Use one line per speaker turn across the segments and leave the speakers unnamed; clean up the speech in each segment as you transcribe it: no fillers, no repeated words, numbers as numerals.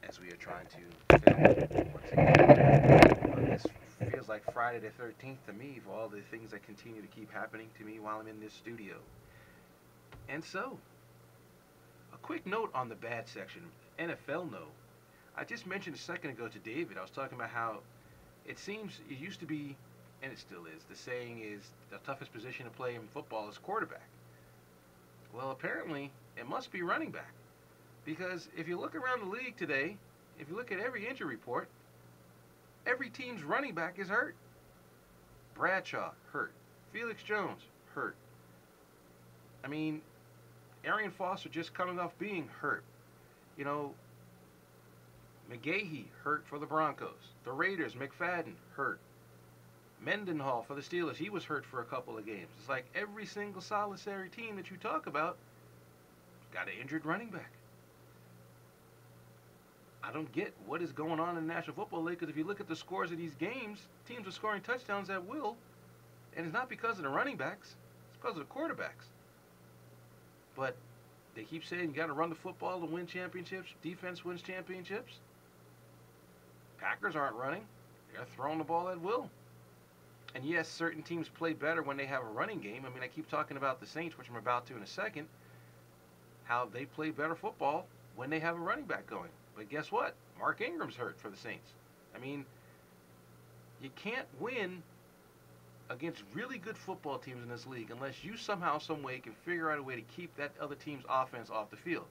as we are trying to film once again. This feels like Friday the 13th to me for all the things that continue to keep happening to me while I'm in this studio. And so, a quick note on the bad section, NFL note. I just mentioned a second ago to David, I was talking about how it seems it used to be, and it still is, the saying is the toughest position to play in football is quarterback. Well, apparently, it must be running back. Because if you look around the league today, if you look at every injury report, every team's running back is hurt. Bradshaw, hurt. Felix Jones, hurt. I mean, Arian Foster just coming off being hurt. You know, McGahee, hurt for the Broncos. The Raiders, McFadden, hurt. Mendenhall for the Steelers, he was hurt for a couple of games. It's like every single solitary team that you talk about got an injured running back. I don't get what is going on in the National Football League because if you look at the scores of these games, teams are scoring touchdowns at will, and it's not because of the running backs, it's because of the quarterbacks. But they keep saying you got to run the football to win championships. Defense wins championships. Packers aren't running; they're throwing the ball at will. And yes, certain teams play better when they have a running game. I mean, I keep talking about the Saints, which I'm about to in a second, how they play better football when they have a running back going. But guess what? Mark Ingram's hurt for the Saints. I mean, you can't win against really good football teams in this league unless you somehow, some way can figure out a way to keep that other team's offense off the field.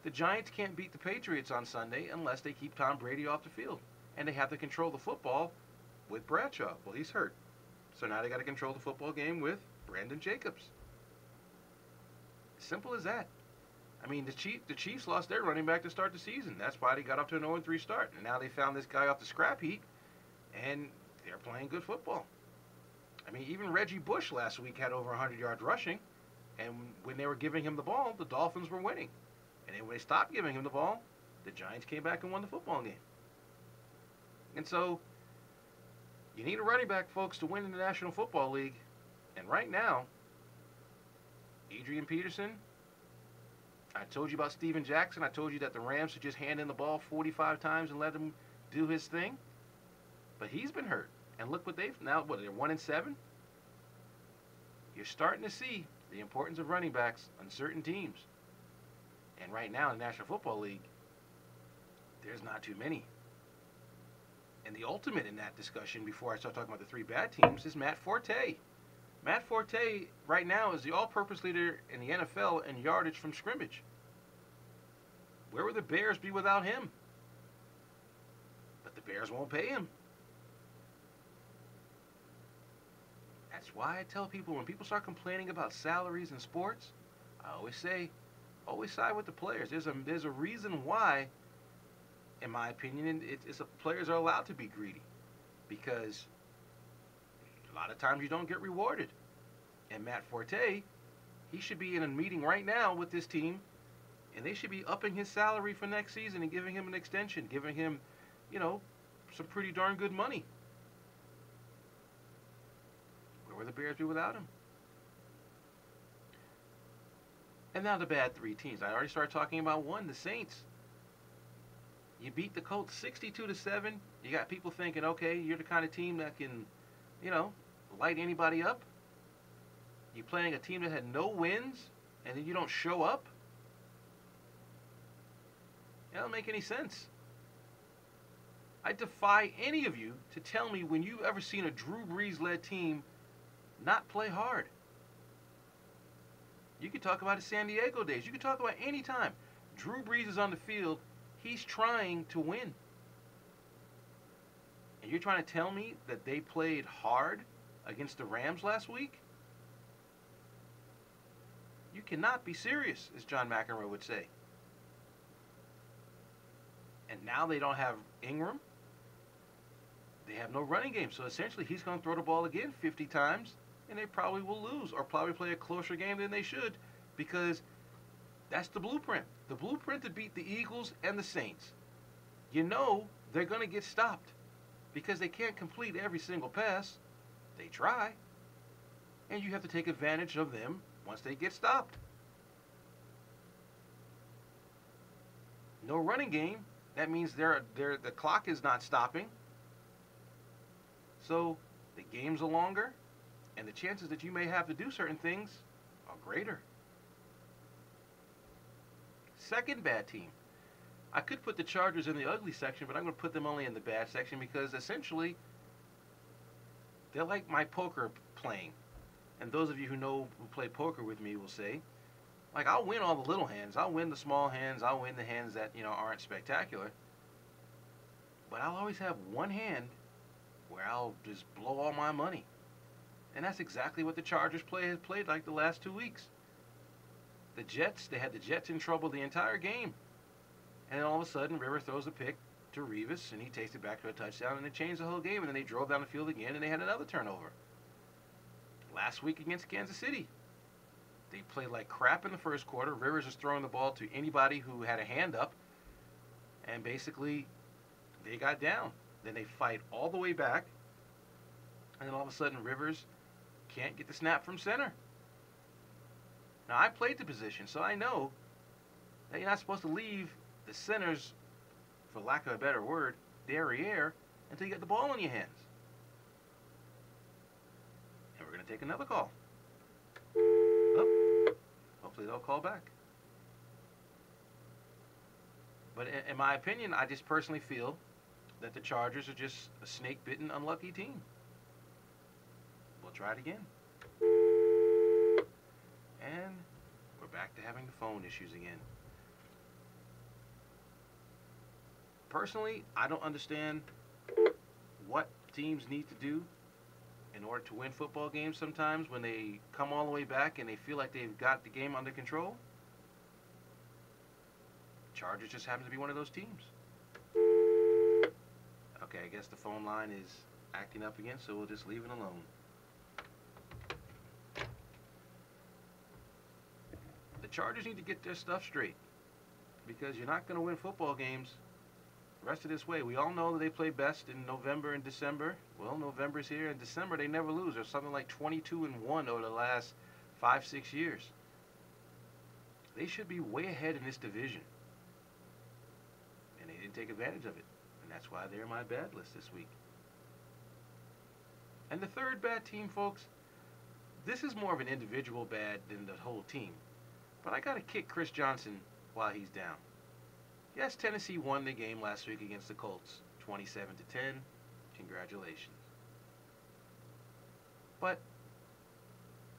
The Giants can't beat the Patriots on Sunday unless they keep Tom Brady off the field. And they have to control the football with Bradshaw. Well, he's hurt. So now they got to control the football game with Brandon Jacobs. Simple as that. I mean, the Chiefs lost their running back to start the season. That's why they got up to an 0-3 start. And now they found this guy off the scrap heap, and they're playing good football. I mean, even Reggie Bush last week had over 100 yards rushing, and when they were giving him the ball, the Dolphins were winning. And then when they stopped giving him the ball, the Giants came back and won the football game. And so, you need a running back, folks, to win in the National Football League. And right now, Adrian Peterson, I told you about Steven Jackson. I told you that the Rams should just hand in the ball 45 times and let him do his thing. But he's been hurt. And look what they're 1-7? You're starting to see the importance of running backs on certain teams. And right now in the National Football League, there's not too many. And the ultimate in that discussion, before I start talking about the three bad teams, is Matt Forte. Matt Forte right now is the all-purpose leader in the NFL in yardage from scrimmage. Where would the Bears be without him? But the Bears won't pay him. That's why I tell people when people start complaining about salaries in sports, I always say, always side with the players. There's a reason why, in my opinion, players are allowed to be greedy, because a lot of times you don't get rewarded. And Matt Forte, he should be in a meeting right now with this team, and they should be upping his salary for next season and giving him an extension, giving him, some pretty darn good money. Where would the Bears be without him? And now the bad three teams. I already started talking about one, the Saints. You beat the Colts 62-7. You got people thinking, okay, you're the kind of team that can, light anybody up. You're playing a team that had no wins, and then you don't show up. That don't make any sense. I defy any of you to tell me when you've ever seen a Drew Brees-led team not play hard. You can talk about the San Diego days. You can talk about any time. Drew Brees is on the field. He's trying to win. And you're trying to tell me that they played hard against the Rams last week? You cannot be serious, as John McEnroe would say. And now they don't have Ingram. They have no running game. So essentially he's going to throw the ball again 50 times, and they probably will lose or probably play a closer game than they should, because that's the blueprint. The blueprint to beat the Eagles and the Saints. They're going to get stopped because they can't complete every single pass. They try. And you have to take advantage of them once they get stopped. No running game That means the clock is not stopping. So the games are longer, and the chances that you may have to do certain things are greater. Second bad team. I could put the Chargers in the ugly section, but I'm going to put them only in the bad section because essentially they're like my poker playing. And those of you who know who play poker with me will say, like, I'll win all the little hands. I'll win the small hands. I'll win the hands that, aren't spectacular. But I'll always have one hand where I'll just blow all my money. And that's exactly what the Chargers has played like the last 2 weeks. They had the Jets in trouble the entire game. And then all of a sudden, Rivers throws a pick to Revis, and he takes it back to a touchdown, and it changed the whole game. And then they drove down the field again, and they had another turnover. Last week against Kansas City, they played like crap in the first quarter. Rivers is throwing the ball to anybody who had a hand up, and basically they got down. Then they fight all the way back, and then all of a sudden Rivers can't get the snap from center. Now, I played the position, so I know that you're not supposed to leave the centers, for lack of a better word, derriere, until you get the ball in your hands. And we're going to take another call. Oh, hopefully they'll call back. But in my opinion, I just personally feel that the Chargers are just a snake-bitten, unlucky team. We'll try it again. And we're back to having the phone issues again. Personally, I don't understand what teams need to do in order to win football games sometimes when they come all the way back and they feel like they've got the game under control. Chargers just happen to be one of those teams. Okay, I guess the phone line is acting up again, so we'll just leave it alone. The Chargers need to get their stuff straight because you're not going to win football games the rest of this way. We all know that they play best in November and December. Well, November's here. In December, they never lose. There's something like 22-1 over the last 5-6 years. They should be way ahead in this division. And they didn't take advantage of it. And that's why they're my bad list this week. And the third bad team, folks, this is more of an individual bad than the whole team. But I got to kick Chris Johnson while he's down. Yes, Tennessee won the game last week against the Colts, 27-10. Congratulations. But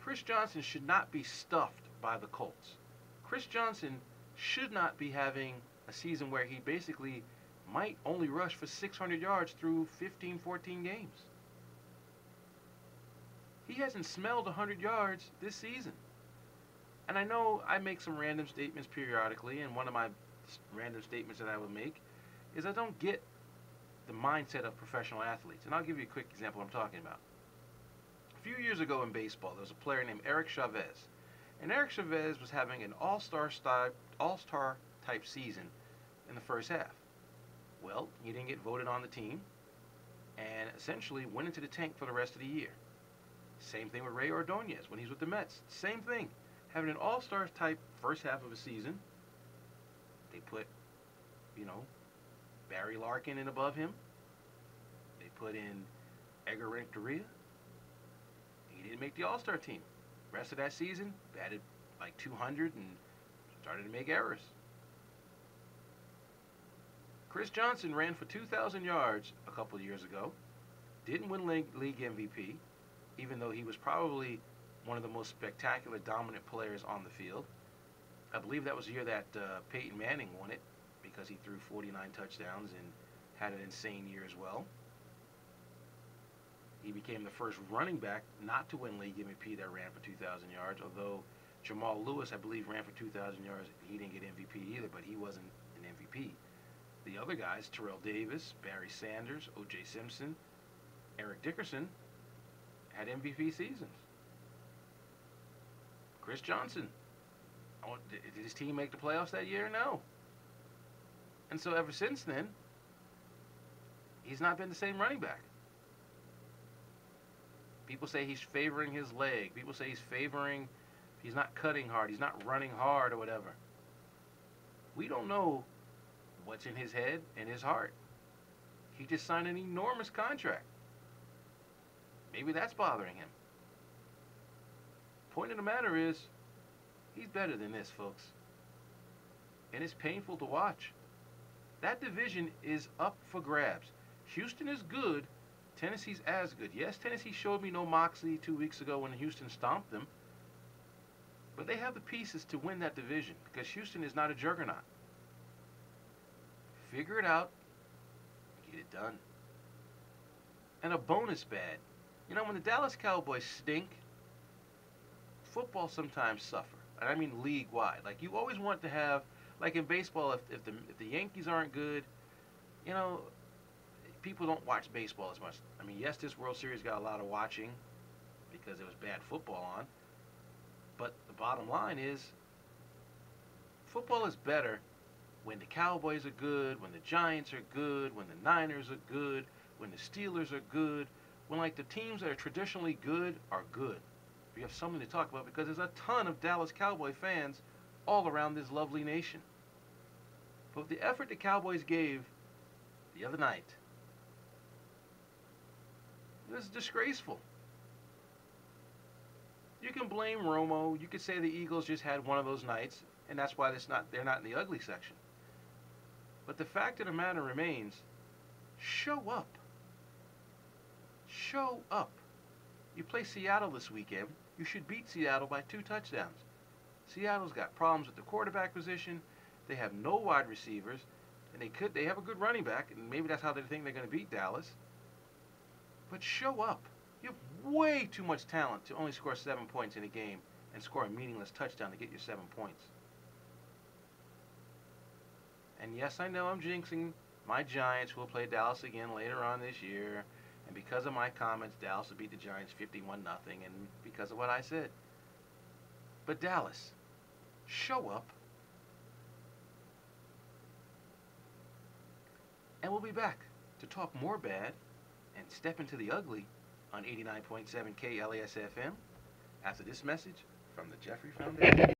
Chris Johnson should not be stuffed by the Colts. Chris Johnson should not be having a season where he basically might only rush for 600 yards through 15, 14 games. He hasn't smelled 100 yards this season. And I know I make some random statements periodically, and one of my random statements that I would make is I don't get the mindset of professional athletes. And I'll give you a quick example of what I'm talking about. A few years ago in baseball, there was a player named Eric Chavez. And Eric Chavez was having an all-star type season in the first half. Well, he didn't get voted on the team and essentially went into the tank for the rest of the year. Same thing with Ray Ordonez when he's with the Mets. Same thing. Having an all-star type first half of a season, they put, Barry Larkin in above him. They put in Edgar Renteria. He didn't make the all-star team. Rest of that season, batted like 200 and started to make errors. Chris Johnson ran for 2,000 yards a couple of years ago. Didn't win league MVP, even though he was probably one of the most spectacular, dominant players on the field. I believe that was the year that Peyton Manning won it because he threw 49 touchdowns and had an insane year as well. He became the first running back not to win league MVP that ran for 2,000 yards, although Jamal Lewis, I believe, ran for 2,000 yards. He didn't get MVP either, but he wasn't an MVP. The other guys, Terrell Davis, Barry Sanders, O.J. Simpson, Eric Dickerson, had MVP seasons. Chris Johnson, did his team make the playoffs that year? No. And so ever since then, he's not been the same running back. People say he's favoring his leg. People say he's not cutting hard. He's not running hard or whatever. We don't know what's in his head and his heart. He just signed an enormous contract. Maybe that's bothering him. Point of the matter is, he's better than this, folks. And it's painful to watch. That division is up for grabs. Houston is good. Tennessee's as good. Yes, Tennessee showed me no moxie 2 weeks ago when Houston stomped them. But they have the pieces to win that division because Houston is not a juggernaut. Figure it out. Get it done. And a bonus bad. You know, when the Dallas Cowboys stink, football sometimes suffer. And I mean league-wide. Like, you always want to have, like in baseball, if the Yankees aren't good, you know, people don't watch baseball as much. I mean, yes, this World Series got a lot of watching because there was bad football on. But the bottom line is, football is better when the Cowboys are good, when the Giants are good, when the Niners are good, when the Steelers are good, when like the teams that are traditionally good are good. We have something to talk about because there's a ton of Dallas Cowboy fans all around this lovely nation. But the effort the Cowboys gave the other night, it was disgraceful. You can blame Romo. You could say the Eagles just had one of those nights, and that's why they're not in the ugly section. But the fact of the matter remains, show up. Show up. You play Seattle this weekend. You should beat Seattle by 2 touchdowns. Seattle's got problems with the quarterback position. They have no wide receivers, and they have a good running back, and maybe that's how they think they're going to beat Dallas. But show up. You have way too much talent to only score 7 points in a game and score a meaningless touchdown to get your 7 points. And yes, I know I'm jinxing my Giants, who will play Dallas again later on this year. And because of my comments, Dallas will beat the Giants 51-0, and because of what I said. But Dallas, show up. And we'll be back to talk more bad and step into the ugly on 89.7 KLAS FM after this message from the Jeffrey Foundation.